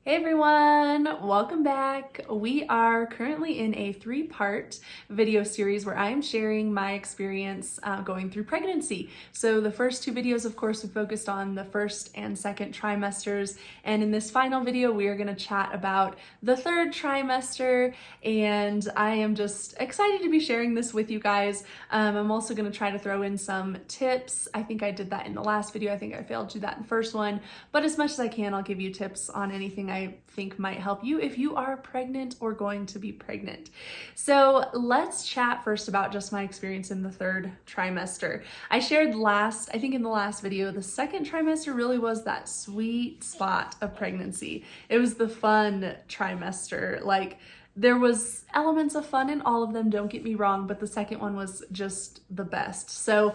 Hey everyone, welcome back. We are currently in a 3-part video series where I am sharing my experience going through pregnancy. So the first 2 videos, of course, we focused on the first and second trimesters. And in this final video, we are going to chat about the 3rd trimester. And I am just excited to be sharing this with you guys. I'm also going to try to throw in some tips. I think I did that in the last video. I think I failed to do that in the first one. But as much as I can, I'll give you tips on anything I think might help you if you are pregnant or going to be pregnant. So let's chat first about just my experience in the 3rd trimester. I shared I think in the last video, the 2nd trimester really was that sweet spot of pregnancy. It was the fun trimester. Like, there was elements of fun in all of them, don't get me wrong, but the second one was just the best. So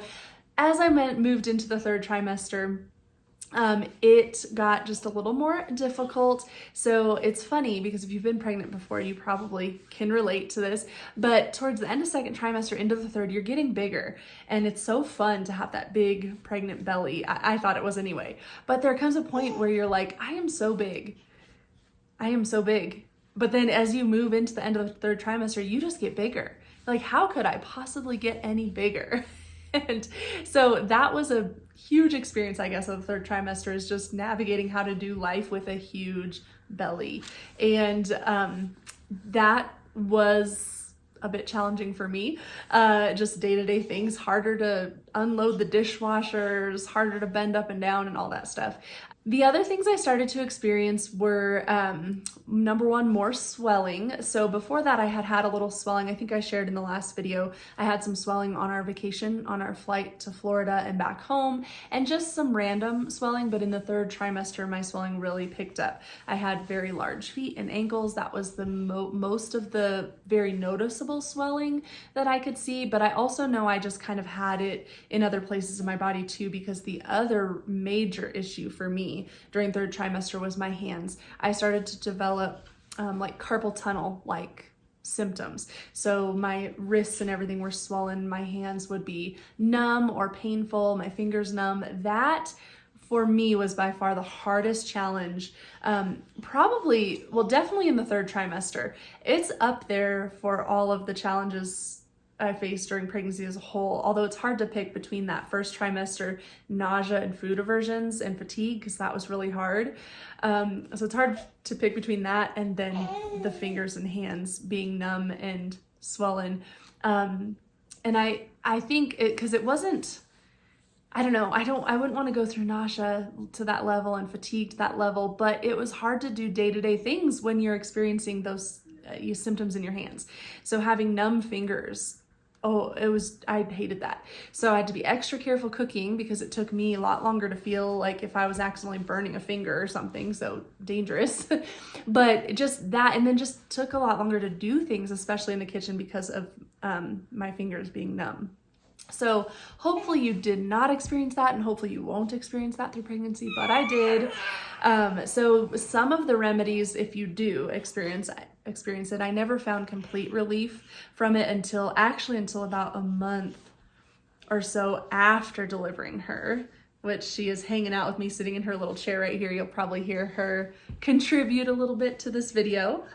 as I moved into the 3rd trimester, it got just a little more difficult. So it's funny because if you've been pregnant before, you probably can relate to this, but towards the end of 2nd trimester into the 3rd, you're getting bigger and it's so fun to have that big pregnant belly. I thought it was anyway, but there comes a point where you're like, I am so big. But then as you move into the end of the 3rd trimester, you just get bigger. Like, how could I possibly get any bigger? And so that was a huge experience, I guess, of the 3rd trimester, is just navigating how to do life with a huge belly. And that was a bit challenging for me. Just day-to-day things, harder to unload the dishwashers, harder to bend up and down and all that stuff. The other things I started to experience were, number one, more swelling. So before that, I had a little swelling. I think I shared in the last video, I had some swelling on our vacation, on our flight to Florida and back home, and just some random swelling. But in the 3rd trimester, my swelling really picked up. I had very large feet and ankles. That was the most of the very noticeable swelling that I could see. But I also know I just kind of had it in other places in my body too, because the other major issue for me during 3rd trimester was my hands. I started to develop like carpal tunnel like symptoms. So my wrists and everything were swollen. My hands would be numb or painful, my fingers numb. That for me was by far the hardest challenge. Definitely in the 3rd trimester. It's up there for all of the challenges I faced during pregnancy as a whole, although it's hard to pick between that 1st trimester nausea and food aversions and fatigue, because that was really hard. So it's hard to pick between that and then the fingers and hands being numb and swollen. And I think because it wasn't, I don't know, I wouldn't want to go through nausea to that level and fatigue to that level, but it was hard to do day-to-day things when you're experiencing those symptoms in your hands. So having numb fingers, I hated that. So I had to be extra careful cooking because it took me a lot longer to feel like if I was accidentally burning a finger or something, so dangerous. But just that, and then just took a lot longer to do things, especially in the kitchen because of my fingers being numb. So hopefully you did not experience that, and hopefully you won't experience that through pregnancy, but I did. So some of the remedies, if you do experience it, I never found complete relief from it until about a month or so after delivering her, which she is hanging out with me sitting in her little chair right here. You'll probably hear her contribute a little bit to this video,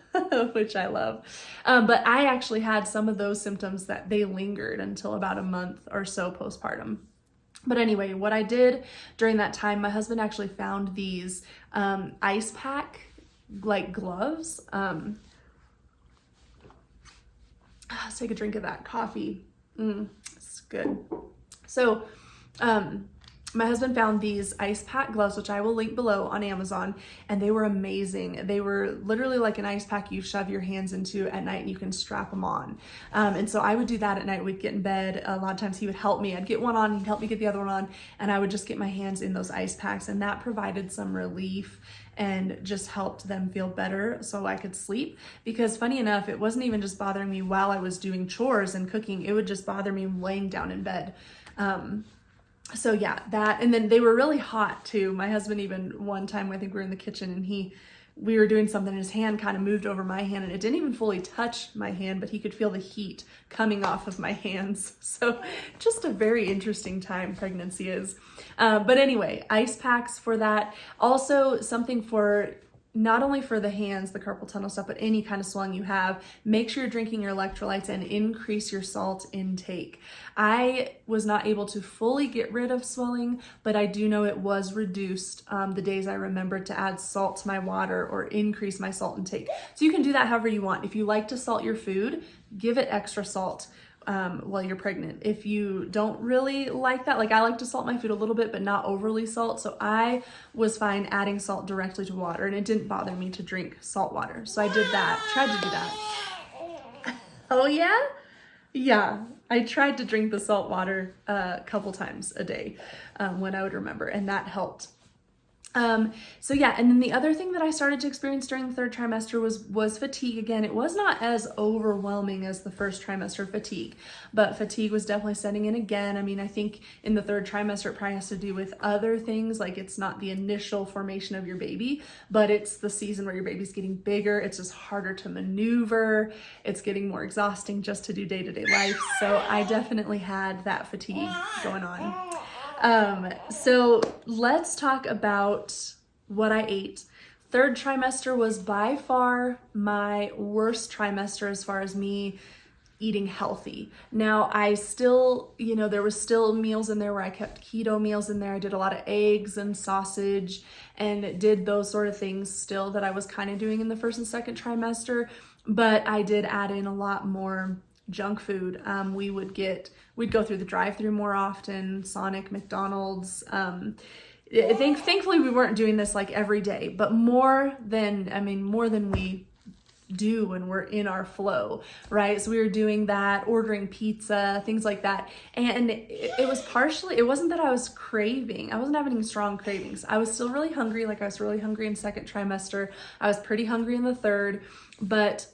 which I love. But I actually had some of those symptoms that they lingered until about a month or so postpartum. But anyway, what I did during that time, my husband actually found these ice pack like gloves. Let's take a drink of that coffee. It's good. So, my husband found these ice pack gloves, which I will link below on Amazon, and they were amazing. They were literally like an ice pack you shove your hands into at night and you can strap them on. And so I would do that at night. We'd get in bed. A lot of times he would help me. I'd get one on, he'd help me get the other one on, and I would just get my hands in those ice packs, and that provided some relief and just helped them feel better so I could sleep. Because funny enough, it wasn't even just bothering me while I was doing chores and cooking. It would just bother me laying down in bed. So yeah, that, and then they were really hot too. My husband even one time, I think we were in the kitchen and we were doing something and his hand kind of moved over my hand and it didn't even fully touch my hand, but he could feel the heat coming off of my hands. So just a very interesting time pregnancy is. But anyway, ice packs for that. Also something for not only for the hands, the carpal tunnel stuff, but any kind of swelling you have, make sure you're drinking your electrolytes and increase your salt intake. I was not able to fully get rid of swelling, but I do know it was reduced the days I remembered to add salt to my water or increase my salt intake. So you can do that however you want. If you like to salt your food, give it extra salt while you're pregnant. If you don't really like that, like I like to salt my food a little bit, but not overly salt. So I was fine adding salt directly to water, and it didn't bother me to drink salt water. So I did that, tried to do that. Oh yeah? Yeah, I tried to drink the salt water a couple times a day when I would remember, and that helped. So yeah, and then the other thing that I started to experience during the third trimester was fatigue again. It was not as overwhelming as the first trimester fatigue, but fatigue was definitely setting in again. I mean, I think in the third trimester, it probably has to do with other things, like it's not the initial formation of your baby, but it's the season where your baby's getting bigger. It's just harder to maneuver. It's getting more exhausting just to do day-to-day life. So I definitely had that fatigue going on. So let's talk about what I ate. Third trimester was by far my worst trimester as far as me eating healthy. Now I still, there was still meals in there where I kept keto meals in there. I did a lot of eggs and sausage and did those sort of things still that I was kind of doing in the first and second trimester, but I did add in a lot more junk food. We'd go through the drive-thru more often, Sonic, McDonald's. Thankfully we weren't doing this like every day, but more than we do when we're in our flow, right? So we were doing that, ordering pizza, things like that. And it wasn't that I was craving. I wasn't having any strong cravings. I was still really hungry. Like I was really hungry in second trimester. I was pretty hungry in the third, but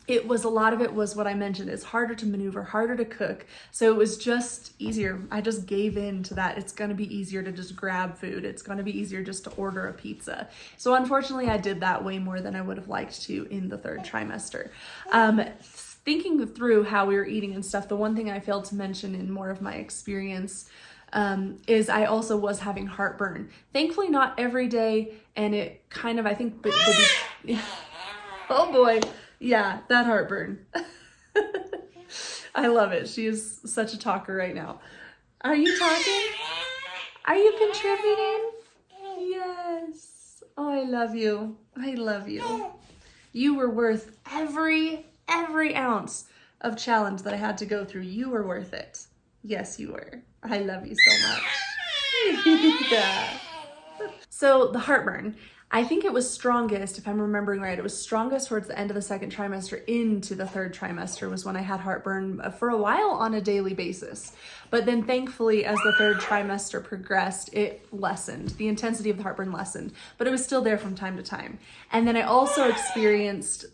a lot of it was what I mentioned. It's harder to maneuver, harder to cook. So it was just easier. I just gave in to that. It's going to be easier to just grab food. It's going to be easier just to order a pizza. So unfortunately, I did that way more than I would have liked to in the third trimester. Thinking through how we were eating and stuff, the one thing I failed to mention in more of my experience is I also was having heartburn. Thankfully, not every day. And it kind of, I think, oh boy. Yeah, that heartburn. I love it. She is such a talker right now. Are you talking? Are you contributing? Yes. Oh, I love you. I love you. You were worth every ounce of challenge that I had to go through. You were worth it. Yes, you were. I love you so much. Yeah. So the heartburn. I think it was strongest, if I'm remembering right, it was strongest towards the end of the second trimester into the third trimester was when I had heartburn for a while on a daily basis. But then thankfully, as the third trimester progressed, it lessened. The intensity of the heartburn lessened, but it was still there from time to time. And then I also experienced,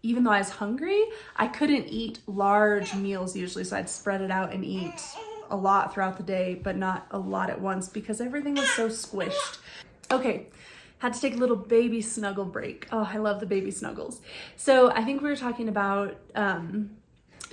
even though I was hungry, I couldn't eat large meals usually, so I'd spread it out and eat a lot throughout the day, but not a lot at once because everything was so squished. Okay. Had to take a little baby snuggle break. Oh, I love the baby snuggles. So I think we were talking about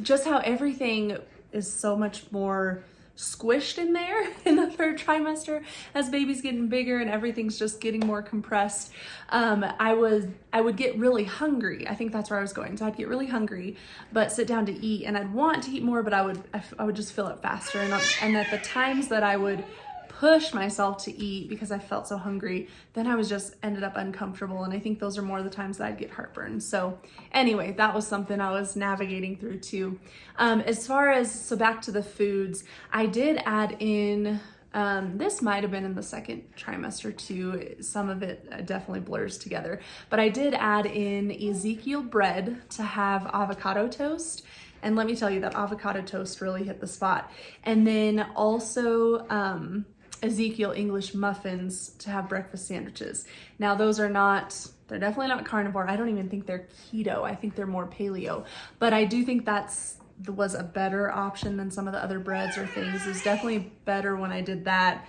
just how everything is so much more squished in there in the third trimester as baby's getting bigger and everything's just getting more compressed. I would get really hungry. I think that's where I was going. So I'd get really hungry, but sit down to eat, and I'd want to eat more, but I would just fill up faster. And at the times that I would push myself to eat because I felt so hungry, then I was just ended up uncomfortable. And I think those are more the times that I'd get heartburn. So anyway, that was something I was navigating through too. So back to the foods, I did add in, this might've been in the second trimester too. Some of it definitely blurs together, but I did add in Ezekiel bread to have avocado toast. And let me tell you, that avocado toast really hit the spot. And then also, Ezekiel English muffins to have breakfast sandwiches. Now they're definitely not carnivore. I don't even think they're keto. I think they're more paleo, but I do think was a better option than some of the other breads or things. It was definitely better when I did that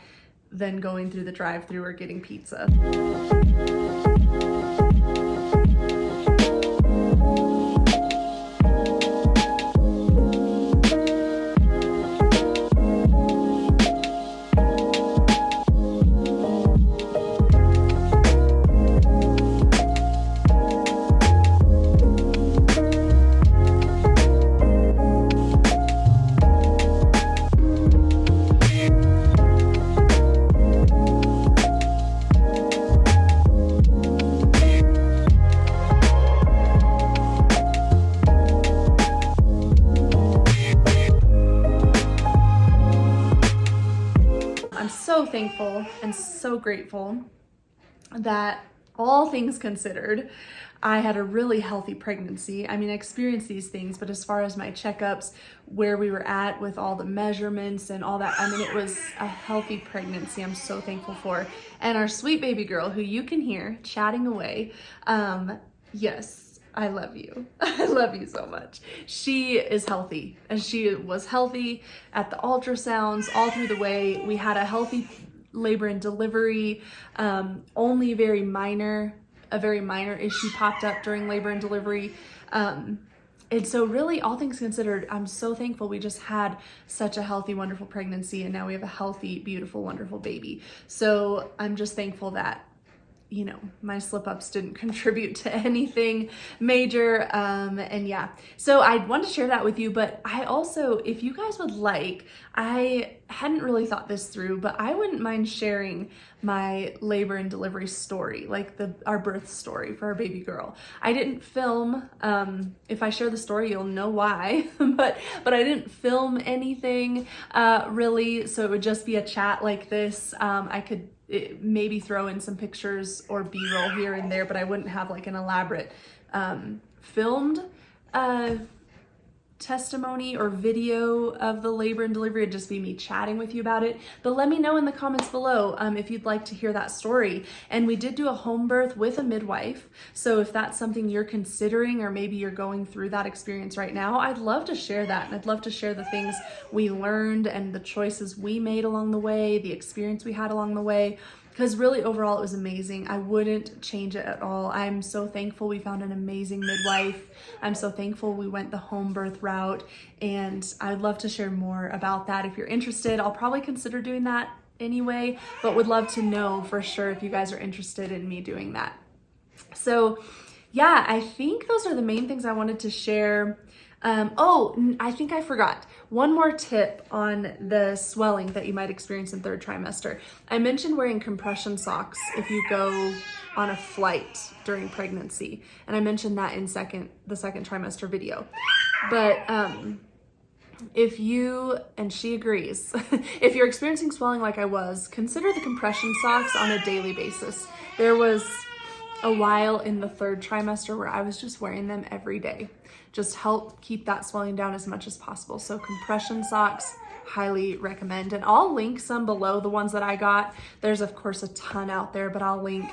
than going through the drive-thru or getting pizza. thankful and so grateful that, all things considered, I had a really healthy pregnancy. I mean, I experienced these things, but as far as my checkups, where we were at with all the measurements and all that, I mean, it was a healthy pregnancy. I'm so thankful for. And our sweet baby girl, who you can hear chatting away, yes, I love you. I love you so much. She is healthy, and she was healthy at the ultrasounds all through the way. We had a healthy labor and delivery. Only a very minor issue popped up during labor and delivery. And so really, all things considered, I'm so thankful we just had such a healthy, wonderful pregnancy, and now we have a healthy, beautiful, wonderful baby. So I'm just thankful that, you know, my slip-ups didn't contribute to anything major. And yeah, so I wanted to share that with you, but I also, if you guys would like, I hadn't really thought this through, but I wouldn't mind sharing my labor and delivery story, like our birth story for our baby girl. I didn't film. If I share the story, you'll know why, but I didn't film anything really, so it would just be a chat like this. I could maybe throw in some pictures or B-roll here and there, but I wouldn't have like an elaborate filmed testimony or video of the labor and delivery. It'd just be me chatting with you about it. But let me know in the comments below if you'd like to hear that story. And we did do a home birth with a midwife. So if that's something you're considering, or maybe you're going through that experience right now, I'd love to share that. And I'd love to share the things we learned and the choices we made along the way, the experience we had along the way. Because really, overall, it was amazing. I wouldn't change it at all. I'm so thankful we found an amazing midwife. I'm so thankful we went the home birth route, and I'd love to share more about that. If you're interested, I'll probably consider doing that anyway, but would love to know for sure if you guys are interested in me doing that. So yeah, I think those are the main things I wanted to share. I think I forgot one more tip on the swelling that you might experience in third trimester. I mentioned wearing compression socks if you go on a flight during pregnancy, and I mentioned that in the second trimester video. But if you, and she agrees, if you're experiencing swelling like I was, consider the compression socks on a daily basis. There was a while in the third trimester where I was just wearing them every day. Just help keep that swelling down as much as possible. So compression socks, highly recommend. And I'll link some below, the ones that I got. There's of course a ton out there, but I'll link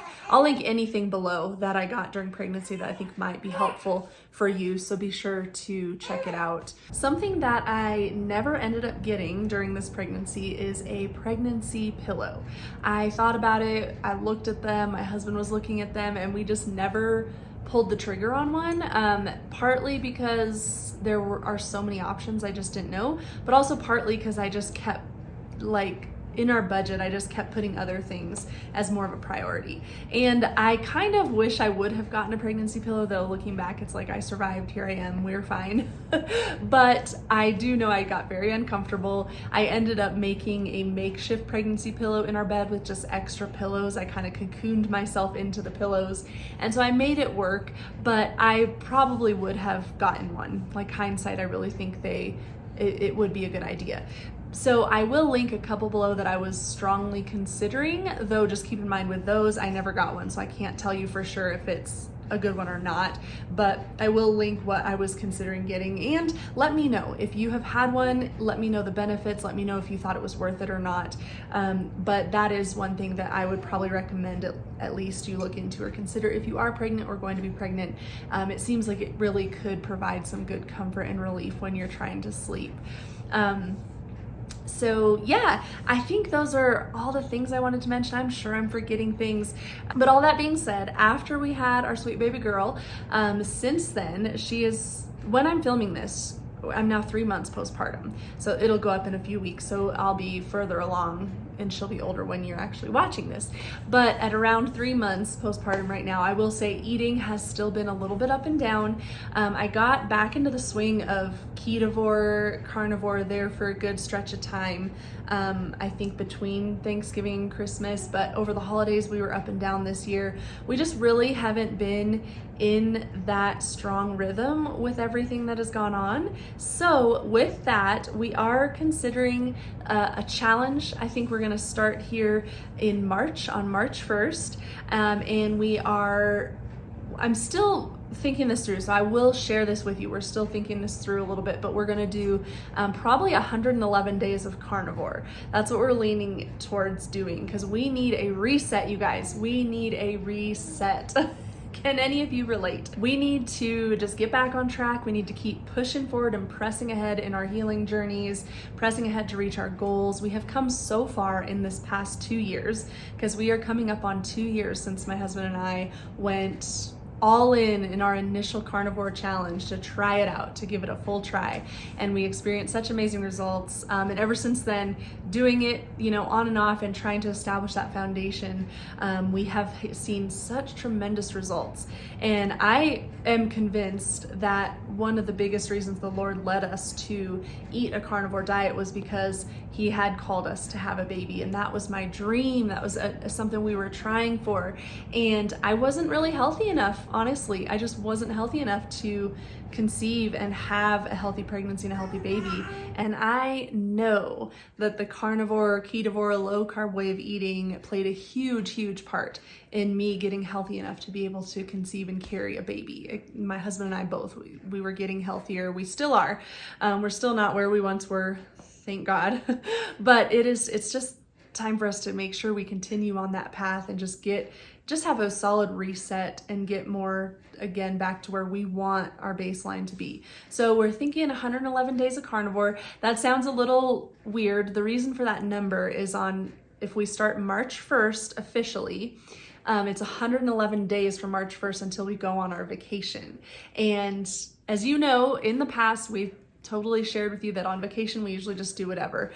anything below that I got during pregnancy that I think might be helpful for you. So be sure to check it out. Something that I never ended up getting during this pregnancy is a pregnancy pillow. I thought about it, I looked at them, my husband was looking at them, and we just never pulled the trigger on one, partly because there are so many options I just didn't know, but also partly because I just kept, like, in our budget, I just kept putting other things as more of a priority. And I kind of wish I would have gotten a pregnancy pillow, though looking back, it's like I survived, here I am, we're fine. But I do know I got very uncomfortable. I ended up making a makeshift pregnancy pillow in our bed with just extra pillows. I kind of cocooned myself into the pillows. And so I made it work, but I probably would have gotten one. Like, hindsight, I really think it would be a good idea. So I will link a couple below that I was strongly considering, though just keep in mind with those, I never got one, so I can't tell you for sure if it's a good one or not, but I will link what I was considering getting. And let me know if you have had one, let me know the benefits, let me know if you thought it was worth it or not. But that is one thing that I would probably recommend at least you look into or consider if you are pregnant or going to be pregnant. It seems like it really could provide some good comfort and relief when you're trying to sleep. So yeah, I think those are all the things I wanted to mention. I'm sure I'm forgetting things, but all that being said, after we had our sweet baby girl, since then, when I'm filming this, I'm now 3 months postpartum, so it'll go up in a few weeks, so I'll be further along and she'll be older when you're actually watching this. But at around 3 months postpartum right now, I will say eating has still been a little bit up and down. I got back into the swing of ketovore, carnivore there for a good stretch of time. I think between Thanksgiving and Christmas, but over the holidays we were up and down this year. We just really haven't been in that strong rhythm with everything that has gone on. So with that, we are considering a challenge I think we're gonna start here in March, on March 1st. And I'm still thinking this through, so I will share this with you. We're still thinking this through a little bit, but we're gonna do probably 111 days of carnivore. That's what we're leaning towards doing, because we need a reset, you guys. We need a reset. Can any of you relate? We need to just get back on track. We need to keep pushing forward and pressing ahead in our healing journeys, pressing ahead to reach our goals. We have come so far in this past 2 years, because we are coming up on 2 years since my husband and I went all in our initial carnivore challenge to try it out, to give it a full try. And we experienced such amazing results. And ever since then, doing it, on and off and trying to establish that foundation, we have seen such tremendous results. And I am convinced that one of the biggest reasons the Lord led us to eat a carnivore diet was because He had called us to have a baby. And that was my dream. That was something we were trying for. And I wasn't really healthy enough, honestly. I just wasn't healthy enough to conceive and have a healthy pregnancy and a healthy baby. And I know that the carnivore, ketovore, low carb way of eating played a huge, huge part in me getting healthy enough to be able to conceive and carry a baby. My husband and I both, we were getting healthier. We still are. We're still not where we once were, thank God. But it's just time for us to make sure we continue on that path and just have a solid reset and get more, again, back to where we want our baseline to be. So we're thinking 111 days of carnivore. That sounds a little weird. The reason for that number is if we start March 1st officially, it's 111 days from March 1st until we go on our vacation. And as you know, in the past, we've totally shared with you that on vacation we usually just do whatever.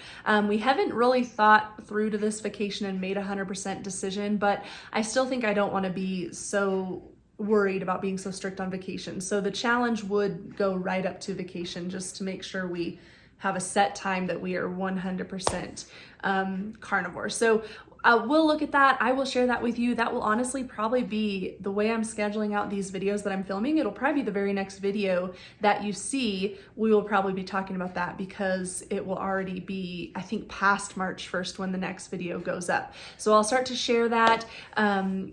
We haven't really thought through to this vacation and made a 100% decision, but I still think I don't want to be so worried about being so strict on vacation. So the challenge would go right up to vacation, just to make sure we have a set time that we are 100% carnivore. So we'll look at that. I will share that with you. That will honestly probably be the way I'm scheduling out these videos that I'm filming. It'll probably be the very next video that you see. We will probably be talking about that, because it will already be, I think, past March 1st when the next video goes up. So I'll start to share that.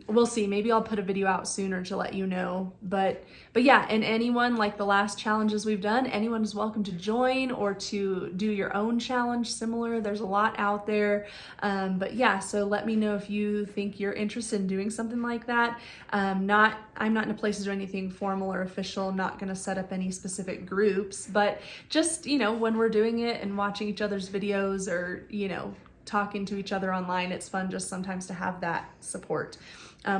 We'll see. Maybe I'll put a video out sooner to let you know. But yeah, and anyone, like the last challenges we've done, anyone is welcome to join or to do your own challenge similar. There's a lot out there. But yeah, so let me know if you think you're interested in doing something like that. I'm not in a place to do anything formal or official. I'm not going to set up any specific groups, but just, when we're doing it and watching each other's videos or, talking to each other online, it's fun just sometimes to have that support,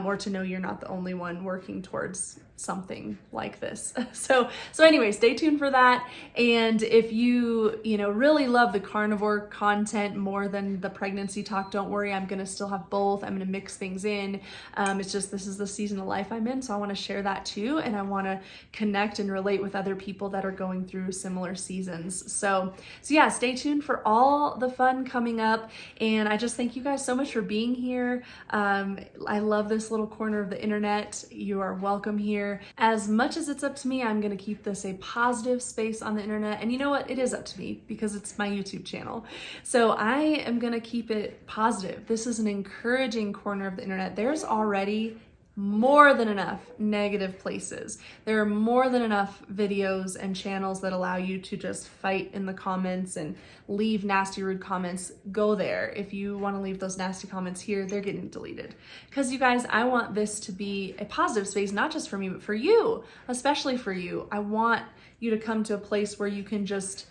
or to know you're not the only one working towards something like this. So anyway, stay tuned for that. And if you really love the carnivore content more than the pregnancy talk, don't worry, I'm going to still have both. I'm going to mix things in. It's just, this is the season of life I'm in, so I want to share that too. And I want to connect and relate with other people that are going through similar seasons. So yeah, stay tuned for all the fun coming up. And I just thank you guys so much for being here. I love this little corner of the internet. You are welcome here. As much as it's up to me, I'm going to keep this a positive space on the internet. And you know what? It is up to me, because it's my YouTube channel. So I am going to keep it positive. This is an encouraging corner of the internet. There's already more than enough negative places. There are more than enough videos and channels that allow you to just fight in the comments and leave nasty, rude comments. Go there. If you want to leave those nasty comments here, they're getting deleted. Because you guys, I want this to be a positive space, not just for me, but for you, especially for you. I want you to come to a place where you can just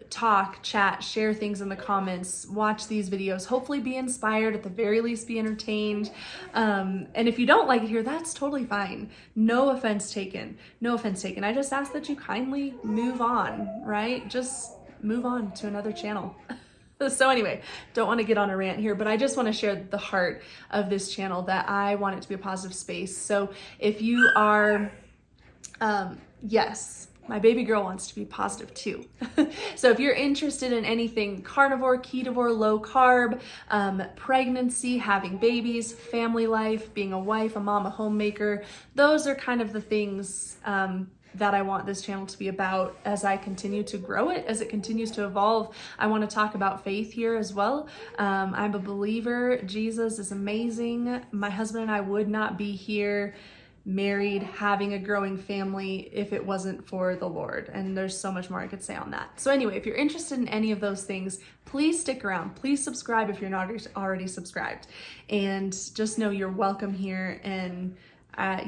talk, chat, share things in the comments, watch these videos, hopefully be inspired, at the very least be entertained. And if you don't like it here, that's totally fine. No offense taken. No offense taken. I just ask that you kindly move on, right? Just move on to another channel. So anyway, don't want to get on a rant here, but I just want to share the heart of this channel, that I want it to be a positive space. So if you are, yes, my baby girl wants to be positive too. So if you're interested in anything carnivore, ketovore, low carb, pregnancy, having babies, family life, being a wife, a mom, a homemaker, those are kind of the things that I want this channel to be about as I continue to grow it, as it continues to evolve. I want to talk about faith here as well. I'm a believer. Jesus is amazing. My husband and I would not be here married, having a growing family if it wasn't for the Lord. And there's so much more I could say on that. So anyway, if you're interested in any of those things, please stick around. Please subscribe if you're not already subscribed. And just know you're welcome here. And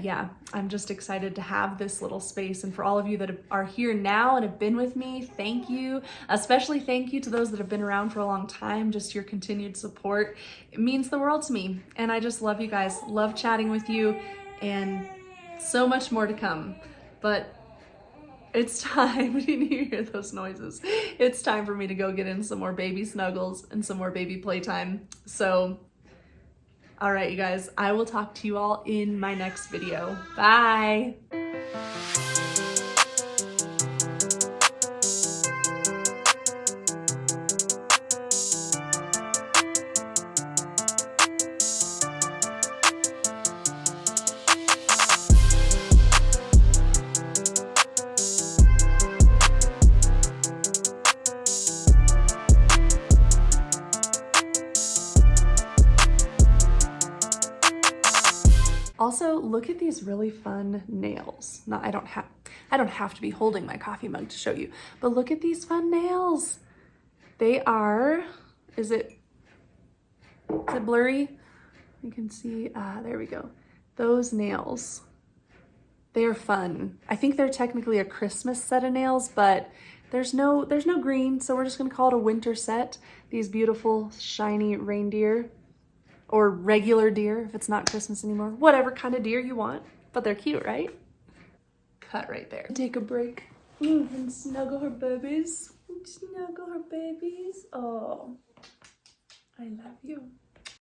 yeah, I'm just excited to have this little space. And for all of you that are here now and have been with me, thank you. Especially thank you to those that have been around for a long time. Just your continued support. It means the world to me. And I just love you guys. Love chatting with you. And so much more to come. But it's time. Didn't you hear those noises? It's time for me to go get in some more baby snuggles and some more baby playtime. So, all right, you guys, I will talk to you all in my next video. Bye. Also, look at these really fun nails. I don't have to be holding my coffee mug to show you, but look at these fun nails. They are, is it blurry? You can see, there we go. Those nails, they are fun. I think they're technically a Christmas set of nails, but there's no green, so we're just gonna call it a winter set. These beautiful, shiny reindeer. Or regular deer if it's not Christmas anymore. Whatever kind of deer you want, but they're cute, right? Cut right there. Take a break and snuggle her babies. Snuggle her babies. Oh, I love you.